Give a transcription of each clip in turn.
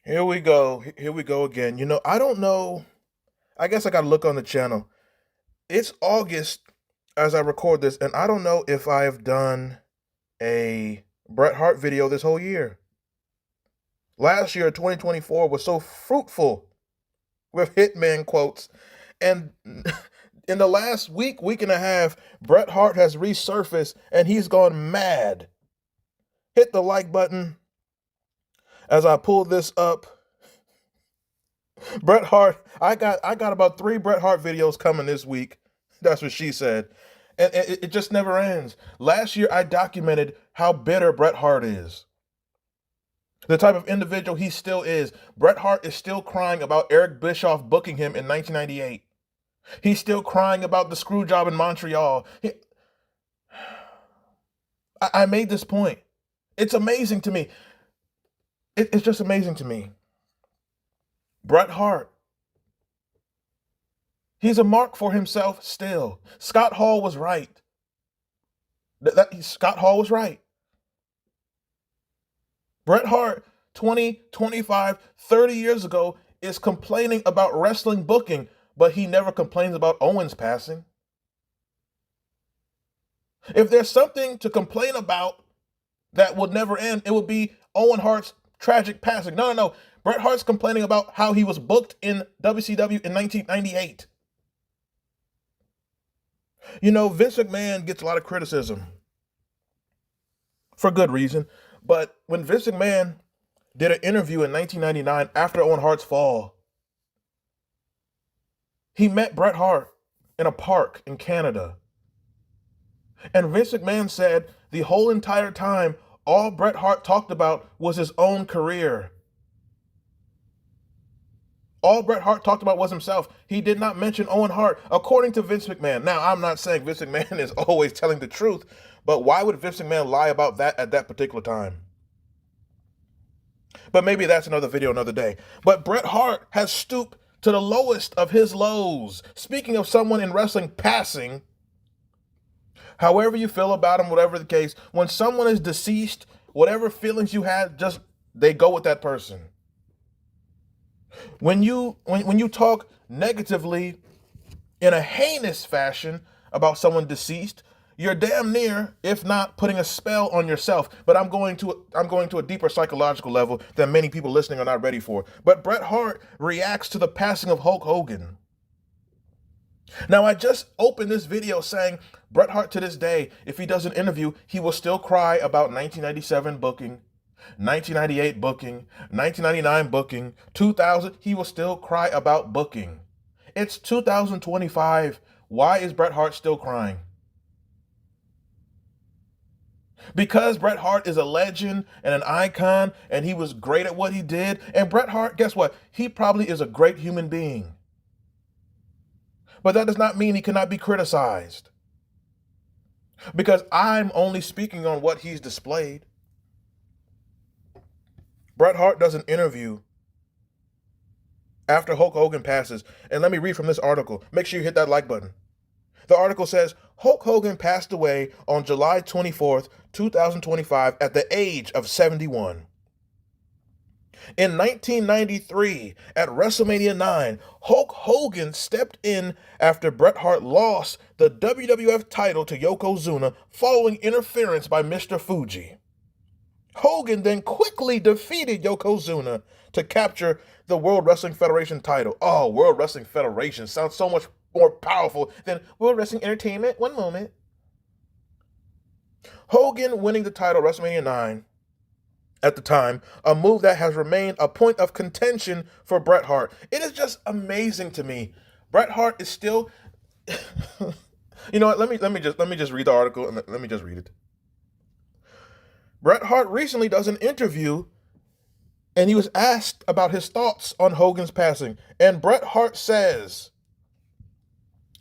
Here we go. Here we go again. I don't know. I guess I got to look on the channel. It's August as I record this, and I don't know if I have done a Bret Hart video this whole year. Last year, 2024, was so fruitful with Hitman quotes. And in the last week and a half, Bret Hart has resurfaced and he's gone mad. Hit the like button as I pull this up. Bret Hart, I got about 3 Bret Hart videos coming this week. That's what she said. And it just never ends. Last year I documented how bitter Bret Hart is. The type of individual he still is. Bret Hart is still crying about Eric Bischoff booking him in 1998. He's still crying about the screw job in Montreal. I made this point. It's amazing to me. It's just amazing to me. Bret Hart, he's a mark for himself still. Scott Hall was right. Scott Hall was right. Bret Hart, 20, 25, 30 years ago, is complaining about wrestling booking, but he never complains about Owens passing. If there's something to complain about that would never end, it would be Owen Hart's tragic passing. No. Bret Hart's complaining about how he was booked in WCW in 1998. Vince McMahon gets a lot of criticism for good reason, but when Vince McMahon did an interview in 1999 after Owen Hart's fall, he met Bret Hart in a park in Canada. And Vince McMahon said the whole entire time, all Bret Hart talked about was his own career. All Bret Hart talked about was himself. He did not mention Owen Hart, according to Vince McMahon. Now, I'm not saying Vince McMahon is always telling the truth, but why would Vince McMahon lie about that at that particular time? But maybe that's another video, another day. But Bret Hart has stooped to the lowest of his lows. Speaking of someone in wrestling passing, however you feel about him, whatever the case, when someone is deceased, whatever feelings you had, just they go with that person. When you talk negatively in a heinous fashion about someone deceased, you're damn near, if not putting a spell on yourself. But I'm going to a deeper psychological level that many people listening are not ready for. But Bret Hart reacts to the passing of Hulk Hogan. Now, I just opened this video saying Bret Hart to this day, if he does an interview, he will still cry about 1997 booking, 1998 booking, 1999 booking, 2000. He will still cry about booking. It's 2025. Why is Bret Hart still crying? Because Bret Hart is a legend and an icon, and he was great at what he did. And Bret Hart, guess what? He probably is a great human being. But that does not mean he cannot be criticized. Because I'm only speaking on what he's displayed. Bret Hart does an interview after Hulk Hogan passes. And let me read from this article. Make sure you hit that like button. The article says, Hulk Hogan passed away on July 24th, 2025 at the age of 71. In 1993, at WrestleMania 9, Hulk Hogan stepped in after Bret Hart lost the WWF title to Yokozuna following interference by Mr. Fuji. Hogan then quickly defeated Yokozuna to capture the World Wrestling Federation title. Oh, World Wrestling Federation sounds so much more powerful than World Wrestling Entertainment. One moment. Hogan winning the title WrestleMania 9 at the time, a move that has remained a point of contention for Bret Hart. It is just amazing to me. Bret Hart is still You know what? Let me just read the article and let me just read it. Bret Hart recently does an interview and he was asked about his thoughts on Hogan's passing, and Bret Hart says,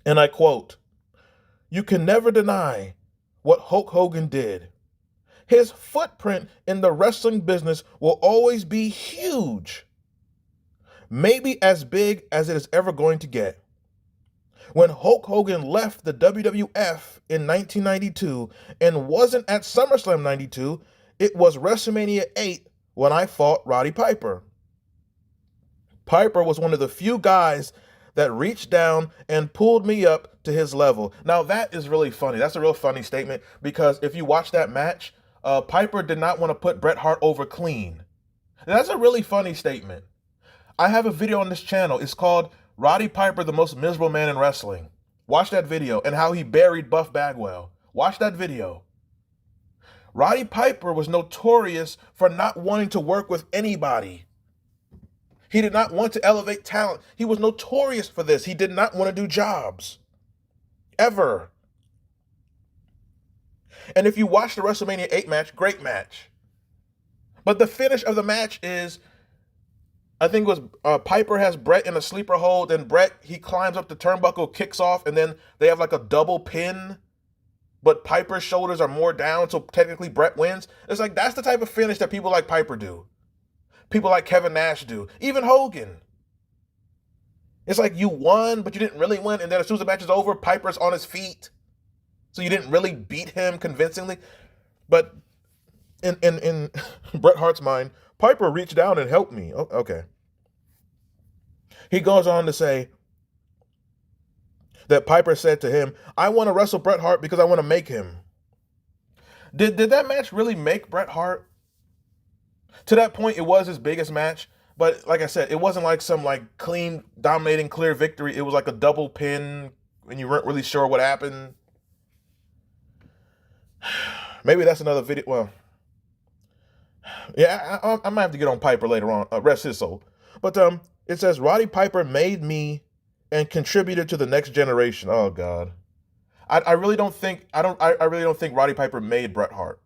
and I quote, "You can never deny what Hulk Hogan did. His footprint in the wrestling business will always be huge, maybe as big as it is ever going to get. When Hulk Hogan left the WWF in 1992 and wasn't at SummerSlam 92, it was WrestleMania 8 when I fought Roddy Piper. Piper was one of the few guys that reached down and pulled me up to his level. Now, that is really funny. That's a real funny statement because if you watch that match, Piper did not want to put Bret Hart over clean. And that's a really funny statement. I have a video on this channel. It's called Roddy Piper, the Most Miserable Man in Wrestling. Watch that video and how he buried Buff Bagwell. Watch that video. Roddy Piper was notorious for not wanting to work with anybody. He did not want to elevate talent. He was notorious for this. He did not want to do jobs. Ever. And if you watch the WrestleMania 8 match, great match. But the finish of the match is, I think it was Piper has Bret in a sleeper hold, and Bret, he climbs up the turnbuckle, kicks off, and then they have like a double pin, but Piper's shoulders are more down, so technically Bret wins. It's like, that's the type of finish that people like Piper do. People like Kevin Nash do. Even Hogan. It's like you won, but you didn't really win, and then as soon as the match is over, Piper's on his feet. So you didn't really beat him convincingly. But in Bret Hart's mind, Piper reached down and helped me. Oh, okay. He goes on to say that Piper said to him, I want to wrestle Bret Hart because I want to make him. Did that match really make Bret Hart? To that point, it was his biggest match. But like I said, it wasn't like some like clean, dominating, clear victory. It was like a double pin and you weren't really sure what happened. Maybe that's another video. Well, yeah, I might have to get on Piper later on. Rest his soul. But it says Roddy Piper made me and contributed to the next generation. Oh God, I really don't think Roddy Piper made Bret Hart.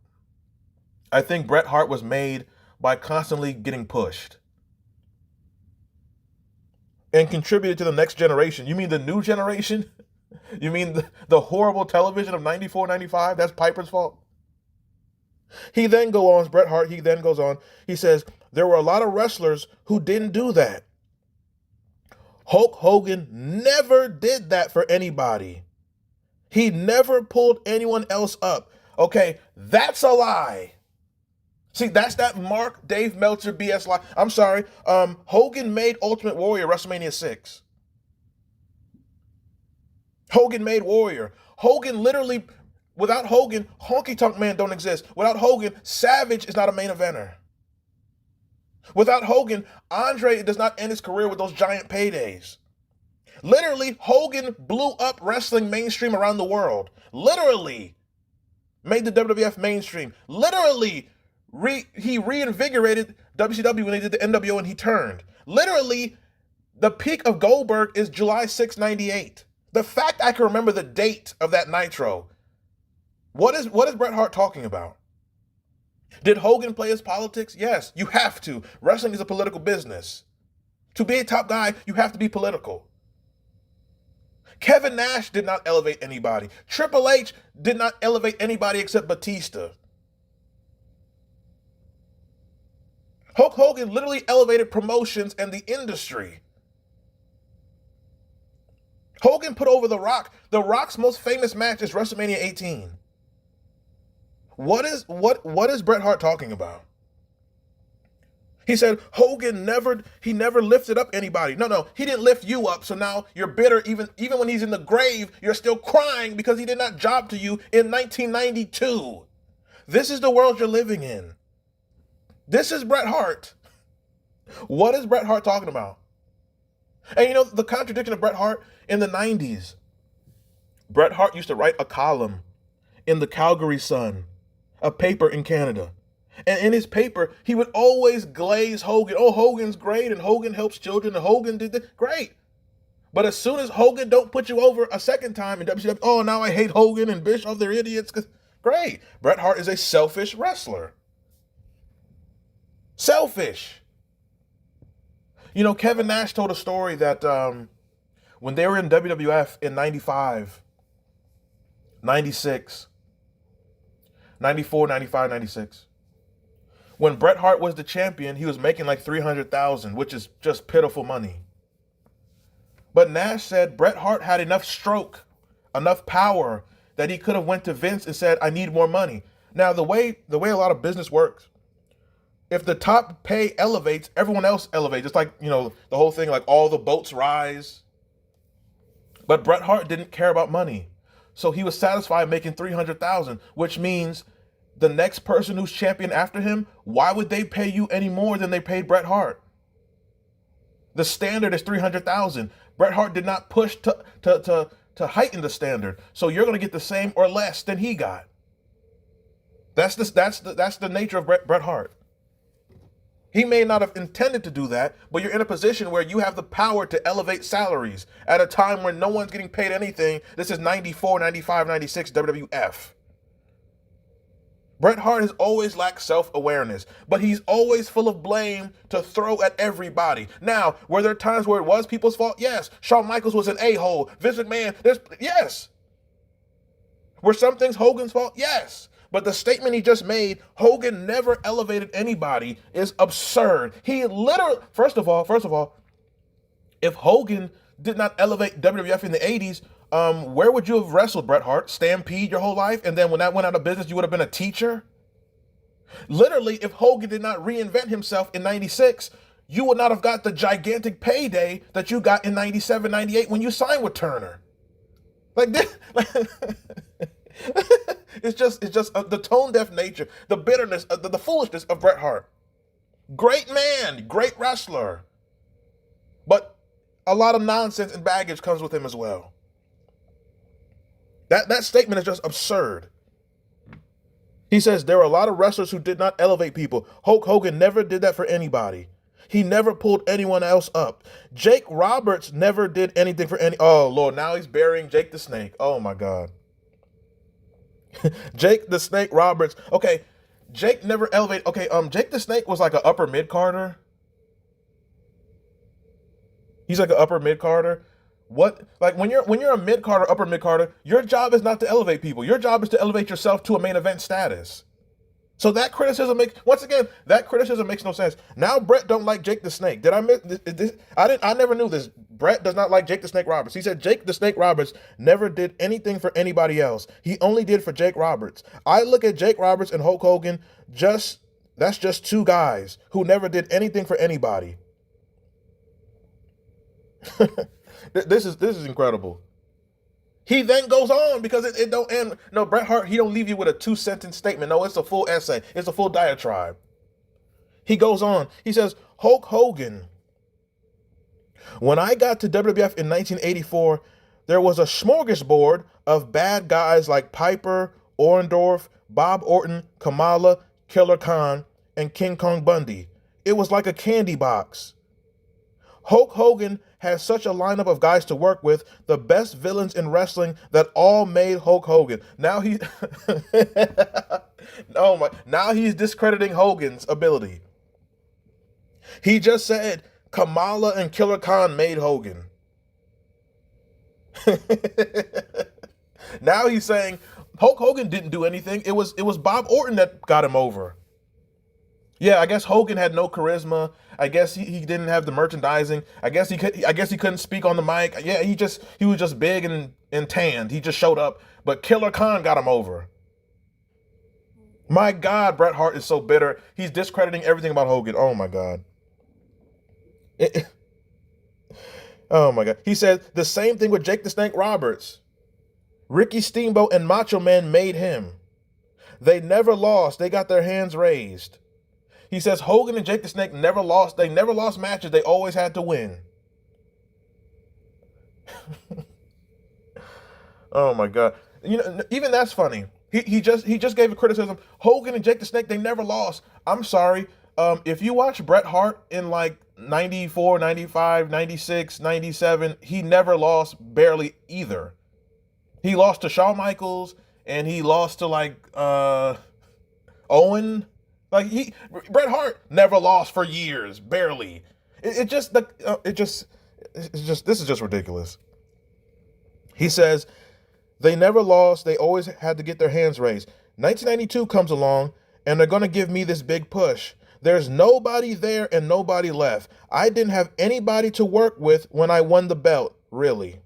I think Bret Hart was made by constantly getting pushed and contributed to the next generation. You mean the new generation? You mean the horrible television of 94, 95? That's Piper's fault? He then goes on, Bret Hart, he then goes on, he says, there were a lot of wrestlers who didn't do that. Hulk Hogan never did that for anybody. He never pulled anyone else up. Okay, that's a lie. See, that's that Mark Dave Meltzer BS lie. I'm sorry. Hogan made Ultimate Warrior WrestleMania 6. Hogan made Warrior. Hogan literally, without Hogan, Honky Tonk Man don't exist. Without Hogan, Savage is not a main eventer. Without Hogan, Andre does not end his career with those giant paydays. Literally, Hogan blew up wrestling mainstream around the world. Literally made the WWF mainstream. Literally, he reinvigorated WCW when they did the NWO and he turned. Literally, the peak of Goldberg is July 6, 98. The fact I can remember the date of that Nitro. What is Bret Hart talking about? Did Hogan play his politics? Yes, you have to. Wrestling is a political business. To be a top guy, you have to be political. Kevin Nash did not elevate anybody. Triple H did not elevate anybody except Batista. Hulk Hogan literally elevated promotions and the industry. Hogan put over The Rock. The Rock's most famous match is WrestleMania 18. What is Bret Hart talking about? He said Hogan never lifted up anybody. No, he didn't lift you up. So now you're bitter. Even when he's in the grave, you're still crying because he did not job to you in 1992. This is the world you're living in. This is Bret Hart. What is Bret Hart talking about? And you know, the contradiction of Bret Hart in the 90s. Bret Hart used to write a column in the Calgary Sun, a paper in Canada. And in his paper, he would always glaze Hogan. Oh, Hogan's great, and Hogan helps children, and Hogan did this. Great. But as soon as Hogan don't put you over a second time in WCW, oh, now I hate Hogan and Bischoff, they're idiots. Great. Bret Hart is a selfish wrestler. Selfish. You know, Kevin Nash told a story that when they were in WWF in 95, 96, 94, 95, 96, when Bret Hart was the champion, he was making like $300,000, which is just pitiful money. But Nash said Bret Hart had enough stroke, enough power that he could have went to Vince and said, I need more money. Now, the way a lot of business works If the top pay elevates, everyone else elevates. It's like, the whole thing, like all the boats rise. But Bret Hart didn't care about money. So he was satisfied making 300,000, which means the next person who's champion after him, why would they pay you any more than they paid Bret Hart? The standard is 300,000. Bret Hart did not push to heighten the standard. So you're going to get the same or less than he got. That's the nature of Bret Hart. He may not have intended to do that, but you're in a position where you have the power to elevate salaries at a time when no one's getting paid anything. This is 94, 95, 96 WWF. Bret Hart has always lacked self-awareness, but he's always full of blame to throw at everybody. Now, were there times where it was people's fault? Yes. Shawn Michaels was an a-hole. Vince McMahon, yes. Were some things Hogan's fault? Yes. But the statement he just made, Hogan never elevated anybody, is absurd. He literally, first of all, if Hogan did not elevate WWF in the 80s, where would you have wrestled, Bret Hart? Stampede your whole life? And then when that went out of business, you would have been a teacher? Literally, if Hogan did not reinvent himself in 96, you would not have got the gigantic payday that you got in 97, 98 when you signed with Turner. Like this. It's just the tone-deaf nature, the bitterness, the foolishness of Bret Hart. Great man, great wrestler. But a lot of nonsense and baggage comes with him as well. That statement is just absurd. He says there were a lot of wrestlers who did not elevate people. Hulk Hogan never did that for anybody. He never pulled anyone else up. Jake Roberts never did anything for any. Oh, Lord, now he's burying Jake the Snake. Oh, my God. Jake the Snake Roberts. Okay, Jake never elevated. Okay, Jake the Snake was like an upper mid-carder. He's like an upper mid-carder. What? Like when you're a mid-carder, upper mid-carder, your job is not to elevate people. Your job is to elevate yourself to a main event status. So that criticism makes no sense. Now Bret don't like Jake the Snake. Did I miss this? I never knew this. Bret does not like Jake the Snake Roberts. He said Jake the Snake Roberts never did anything for anybody else. He only did for Jake Roberts. I look at Jake Roberts and Hulk Hogan, that's just two guys who never did anything for anybody. This is incredible. He then goes on because it don't end. No, Bret Hart, he don't leave you with a 2-sentence statement. No, it's a full essay. It's a full diatribe. He goes on. He says, Hulk Hogan, when I got to WWF in 1984, there was a smorgasbord of bad guys like Piper, Orndorff, Bob Orton, Kamala, Killer Khan, and King Kong Bundy. It was like a candy box. Hulk Hogan has such a lineup of guys to work with, the best villains in wrestling that all made Hulk Hogan. Now he now he's discrediting Hogan's ability. He just said Kamala and Killer Khan made Hogan. Now he's saying Hulk Hogan didn't do anything. It was Bob Orton that got him over. Yeah, I guess Hogan had no charisma. I guess he didn't have the merchandising. I guess he couldn't speak on the mic. Yeah, he was just big and tanned. He just showed up. But Killer Khan got him over. My God, Bret Hart is so bitter. He's discrediting everything about Hogan. Oh my God. Oh my God. He said the same thing with Jake the Snake Roberts. Ricky Steamboat and Macho Man made him. They never lost. They got their hands raised. He says Hogan and Jake the Snake never lost. They never lost matches. They always had to win. Oh my God. Even that's funny. He just gave a criticism. Hogan and Jake the Snake, they never lost. I'm sorry. If you watch Bret Hart in like 94, 95, 96, 97, he never lost barely either. He lost to Shawn Michaels and he lost to like Owen. Like Bret Hart never lost for years, barely. This is just ridiculous. He says they never lost. They always had to get their hands raised. 1992 comes along and they're going to give me this big push. There's nobody there and nobody left. I didn't have anybody to work with when I won the belt, really.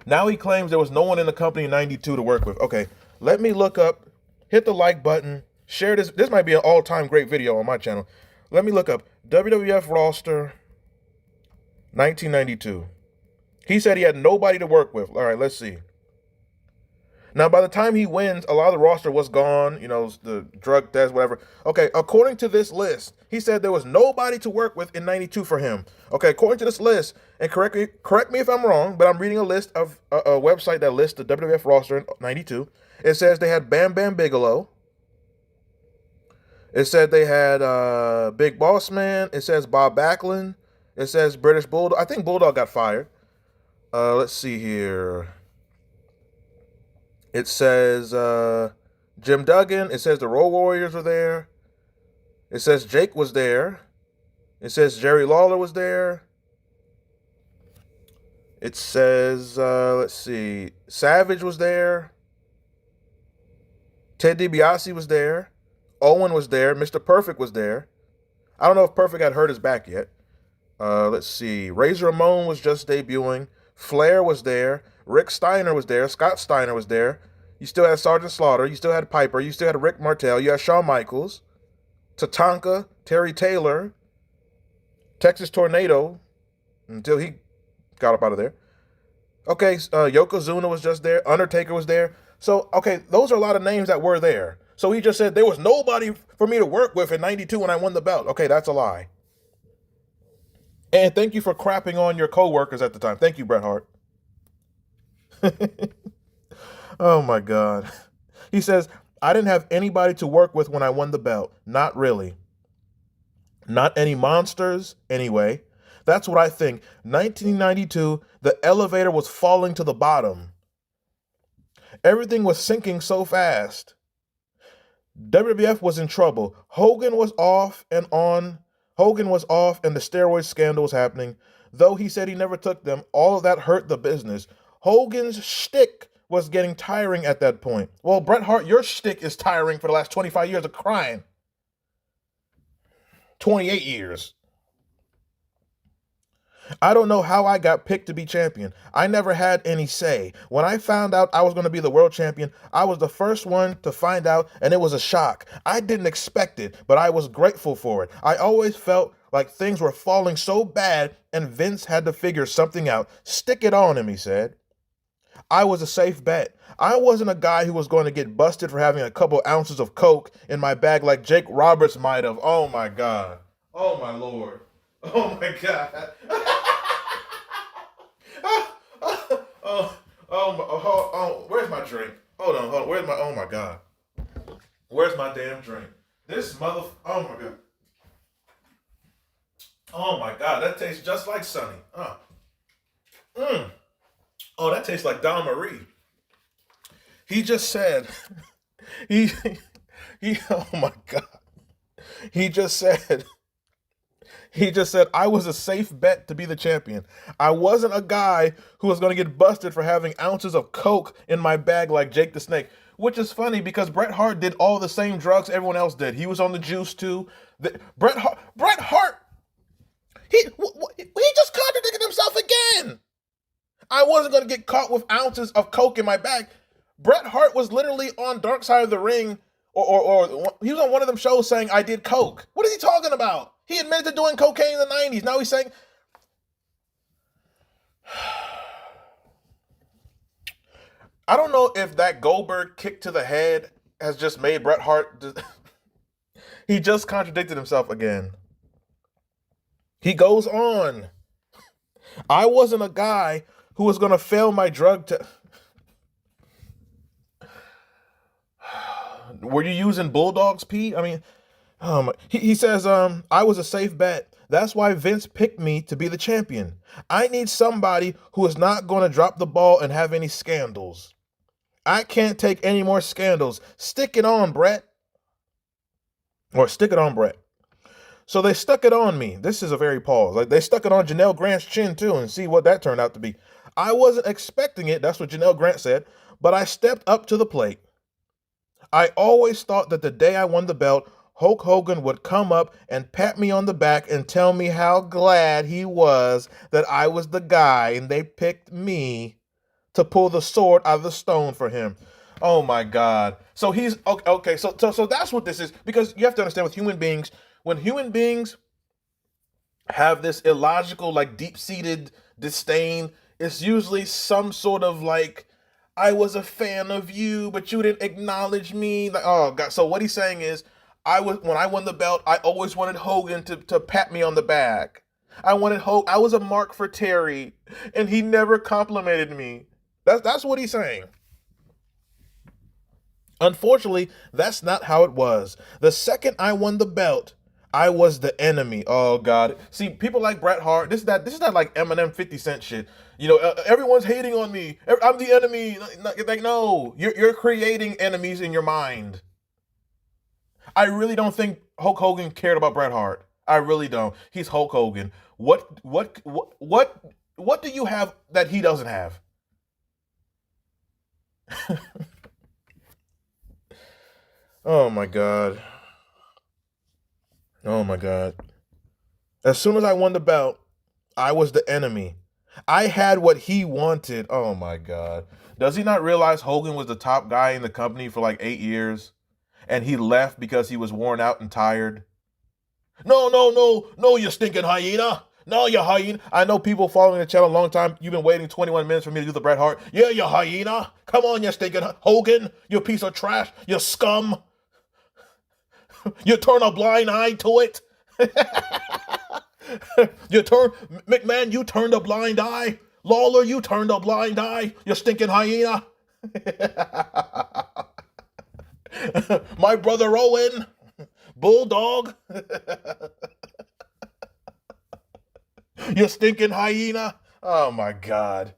Now he claims there was no one in the company in 92 to work with. Okay, let me look up. Hit the like button, Share this. This might be an all-time great video on my channel. Let me look up WWF roster 1992. He said he had nobody to work with. All right, let's see. Now, by the time he wins, a lot of the roster was gone, the drug test, whatever. Okay, according to this list, he said there was nobody to work with in 92 for him. Okay, according to this list, and correct me if I'm wrong, but I'm reading a list of a website that lists the WWF roster in 92. It says they had Bam Bam Bigelow. It said they had Big Boss Man. It says Bob Backlund. It says British Bulldog. I think Bulldog got fired. Let's see here. It says Jim Duggan. It says the Road Warriors were there. It says Jake was there. It says Jerry Lawler was there. It says, let's see, Savage was there. Ted DiBiase was there. Owen was there. Mr. Perfect was there. I don't know if Perfect had hurt his back yet. Let's see. Razor Ramon was just debuting. Flair was there. Rick Steiner was there. Scott Steiner was there. You still had Sergeant Slaughter. You still had Piper. You still had Rick Martel. You had Shawn Michaels. Tatanka. Terry Taylor. Texas Tornado. Until he got up out of there. Okay, Yokozuna was just there. Undertaker was there. So, okay, those are a lot of names that were there. So he just said there was nobody for me to work with in 92 when I won the belt. Okay, that's a lie. And thank you for crapping on your co-workers at the time. Thank you, Bret Hart. Oh, my God. He says, I didn't have anybody to work with when I won the belt. Not really. Not any monsters, anyway. That's what I think. 1992, the elevator was falling to the bottom. Everything was sinking so fast. WWF was in trouble. Hogan was off and the steroid scandal was happening. Though he said he never took them, all of that hurt the business. Hogan's shtick was getting tiring at that point. Well, Bret Hart, your shtick is tiring for the last 25 years of crying. 28 years. I don't know how I got picked to be champion. I never had any say. When I found out I was going to be the world champion, I was the first one to find out, and it was a shock. I didn't expect it, but I was grateful for it. I always felt like things were falling so bad, and Vince had to figure something out. Stick it on him, he said. I was a safe bet. I wasn't a guy who was going to get busted for having a couple ounces of coke in my bag like Jake Roberts might have. Oh, my God. Oh, my Lord. Oh, my God. Where's my drink? Hold on. Oh my God. Where's my damn drink? Oh my God. Oh my God, that tastes just like Sunny. Oh, that tastes like Don Marie. He just said, oh my God. He just said, I was a safe bet to be the champion. I wasn't a guy who was going to get busted for having ounces of coke in my bag like Jake the Snake, which is funny because Bret Hart did all the same drugs everyone else did. He was on the juice too. Bret Hart, he just contradicted himself again. I wasn't going to get caught with ounces of coke in my bag. Bret Hart was literally on Dark Side of the Ring, or he was on one of them shows saying, I did coke. What is he talking about? He admitted to doing cocaine in the 90s. Now he's saying... I don't know if that Goldberg kick to the head has just made Bret Hart... He just contradicted himself again. He goes on. I wasn't a guy who was going to fail my drug test. Were you using Bulldog's pee? I mean... he says, I was a safe bet. That's why Vince picked me to be the champion. I need somebody who is not going to drop the ball and have any scandals. I can't take any more scandals. Stick it on, Bret. Or stick it on, Bret. So they stuck it on me. This is a very pause. Like they stuck it on Janelle Grant's chin too and see what that turned out to be. I wasn't expecting it. That's what Janelle Grant said. But I stepped up to the plate. I always thought that the day I won the belt, Hulk Hogan would come up and pat me on the back and tell me how glad he was that I was the guy and they picked me to pull the sword out of the stone for him. Oh my God. So he's okay. Okay, so that's what this is, because you have to understand with human beings, when human beings have this illogical, like deep seated disdain, it's usually some sort of like, I was a fan of you, but you didn't acknowledge me. Like, oh god. So what he's saying is, when I won the belt, I always wanted Hogan to pat me on the back. I was a mark for Terry, and he never complimented me. That's what he's saying. Unfortunately, that's not how it was. The second I won the belt, I was the enemy. Oh God! See, people like Bret Hart. This is not like Eminem 50 Cent shit. Everyone's hating on me. I'm the enemy. Like no, you're creating enemies in your mind. I really don't think Hulk Hogan cared about Bret Hart. I really don't. He's Hulk Hogan. What do you have that he doesn't have? Oh my God. Oh my God. As soon as I won the belt, I was the enemy. I had what he wanted. Oh my God. Does he not realize Hogan was the top guy in the company for like 8 years? And he left because he was worn out and tired? No, no, no, no, you stinking hyena. No, you hyena. I know people following the channel a long time. You've been waiting 21 minutes for me to do the Bret Hart. Yeah, you hyena. Come on, you stinking Hogan. You piece of trash. You scum. You turn a blind eye to it. McMahon, you turned a blind eye. Lawler, you turned a blind eye. You stinking hyena. My brother Owen, Bulldog, you stinking hyena. Oh my God.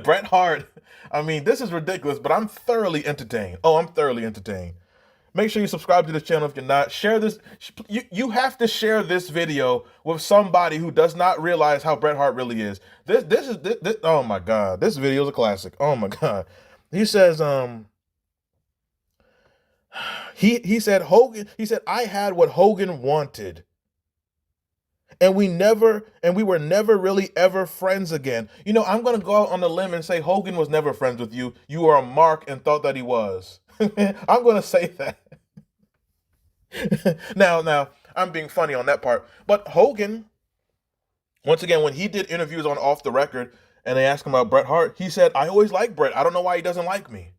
Bret Hart. I mean, this is ridiculous, but I'm thoroughly entertained. Oh, I'm thoroughly entertained. Make sure you subscribe to the channel if you're not. Share this. You have to share this video with somebody who does not realize how Bret Hart really is. This. Oh my God, this video is a classic. Oh my God. He says he said Hogan. He said I had what Hogan wanted, and we were never really ever friends again. I'm gonna go out on a limb and say Hogan was never friends with you. You were a mark and thought that he was. I'm gonna say that. Now, I'm being funny on that part. But Hogan, once again, when he did interviews on Off the Record and they asked him about Bret Hart, he said, I always liked Bret. I don't know why he doesn't like me.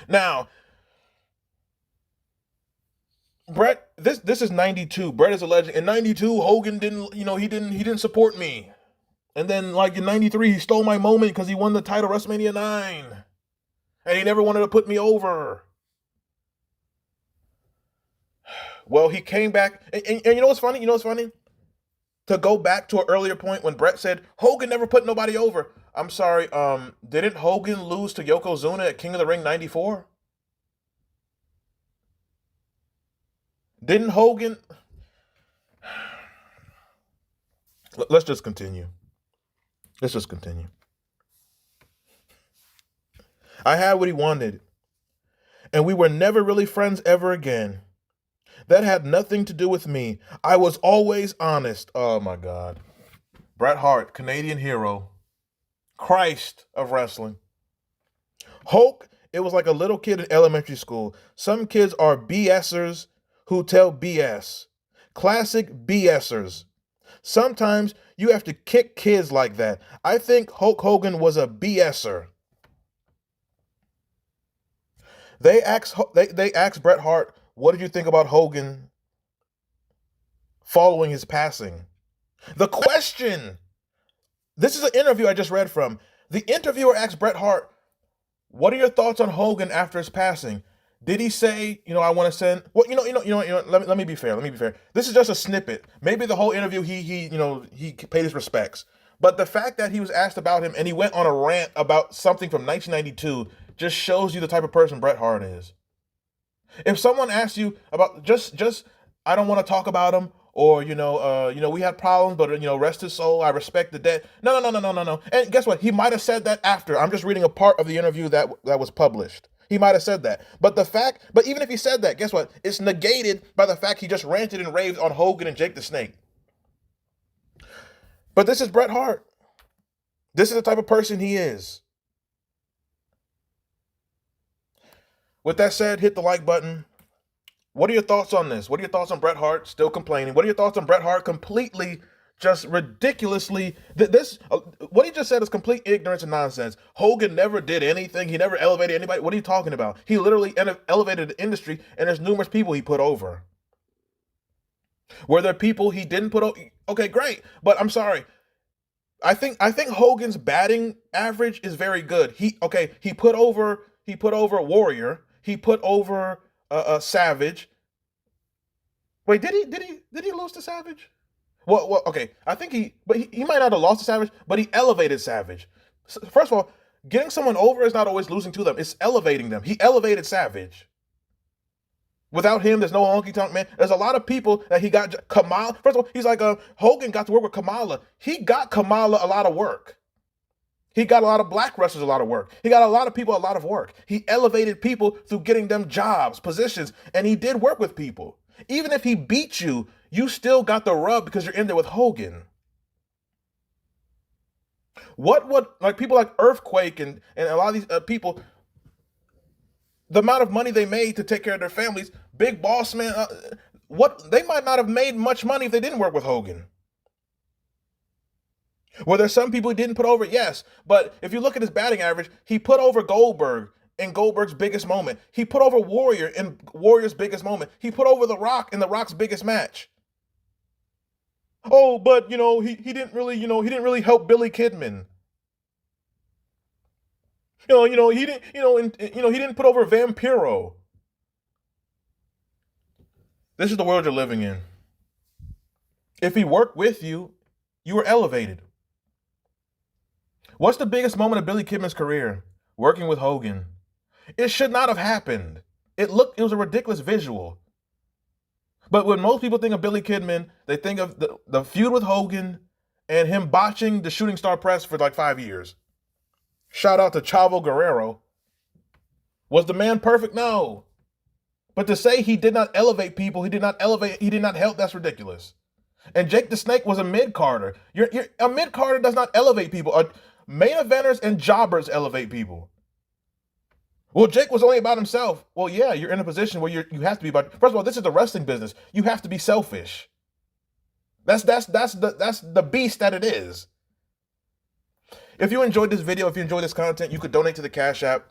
Now, Bret, this is 92. Bret is a legend. In 92, Hogan didn't, he didn't support me. And then like in 93, he stole my moment because he won the title WrestleMania 9. And he never wanted to put me over. Well, he came back, and you know what's funny? You know what's funny? To go back to an earlier point when Bret said Hogan never put nobody over. I'm sorry. Didn't Hogan lose to Yokozuna at King of the Ring '94? Didn't Hogan? Let's just continue. Let's just continue. I had what he wanted, and we were never really friends ever again. That had nothing to do with me. I was always honest. Oh my God. Bret Hart, Canadian hero. Christ of wrestling. Hulk, it was like a little kid in elementary school. Some kids are BSers who tell BS. Classic BSers. Sometimes you have to kick kids like that. I think Hulk Hogan was a BSer. They asked Bret Hart, what did you think about Hogan following his passing? The question, this is an interview I just read from. The interviewer asked Bret Hart, what are your thoughts on Hogan after his passing? Did he say, I want to send, well, let me be fair. Let me be fair. This is just a snippet. Maybe the whole interview, he paid his respects. But the fact that he was asked about him and he went on a rant about something from 1992 just shows you the type of person Bret Hart is. If someone asks you about just I don't want to talk about him, or we had problems, but rest his soul, I respect the dead. No. And guess what? He might have said that after. I'm just reading a part of the interview that was published. He might have said that. But even if he said that, guess what? It's negated by the fact he just ranted and raved on Hogan and Jake the Snake. But this is Bret Hart. This is the type of person he is. With that said, hit the like button. What are your thoughts on this? What are your thoughts on Bret Hart still complaining? What are your thoughts on Bret Hart completely, just ridiculously? This what he just said is complete ignorance and nonsense. Hogan never did anything. He never elevated anybody. What are you talking about? He literally elevated the industry, and there's numerous people he put over. Were there people he didn't put over? Okay, great, but I'm sorry. I think Hogan's batting average is very good. He put over Warrior. He put over Savage. Wait, did he lose to Savage? Well, okay. I think he might not have lost to Savage, but he elevated Savage. First of all, getting someone over is not always losing to them. It's elevating them. He elevated Savage. Without him, there's no honky tonk man. There's a lot of people that he got. Kamala. First of all, he's like Hogan got to work with Kamala. He got Kamala a lot of work. He got a lot of black wrestlers a lot of work. He got a lot of people a lot of work. He elevated people through getting them jobs, positions, and he did work with people. Even if he beat you, you still got the rub because you're in there with Hogan. What would like people like Earthquake and a lot of these people, the amount of money they made to take care of their families, Big Boss Man, what they might not have made much money if they didn't work with Hogan. Were there some people he didn't put over? Yes. But if you look at his batting average, he put over Goldberg in Goldberg's biggest moment. He put over Warrior in Warrior's biggest moment. He put over The Rock in The Rock's biggest match. Oh, but he didn't really, he didn't really help Billy Kidman. He didn't, he didn't put over Vampiro. This is the world you're living in. If he worked with you, you were elevated. What's the biggest moment of Billy Kidman's career? Working with Hogan. It should not have happened. It was a ridiculous visual. But when most people think of Billy Kidman, they think of the feud with Hogan and him botching the shooting star press for like 5 years. Shout out to Chavo Guerrero. Was the man perfect? No. But to say he did not elevate people, he did not help, that's ridiculous. And Jake the Snake was a mid-carder. A mid-carder does not elevate people. Main eventers and jobbers elevate people. Well, Jake was only about himself. Well, yeah, you're in a position where you have to be about. First of all, this is the wrestling business. You have to be selfish. That's the beast that it is. If you enjoyed this video, if you enjoyed this content, you could donate to the Cash App.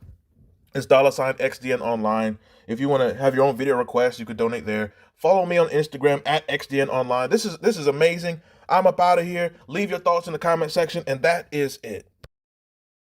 It's $XDN Online. If you want to have your own video requests, you could donate there. Follow me on Instagram at XDN Online. This is amazing. I'm up out of here. Leave your thoughts in the comment section, and that is it.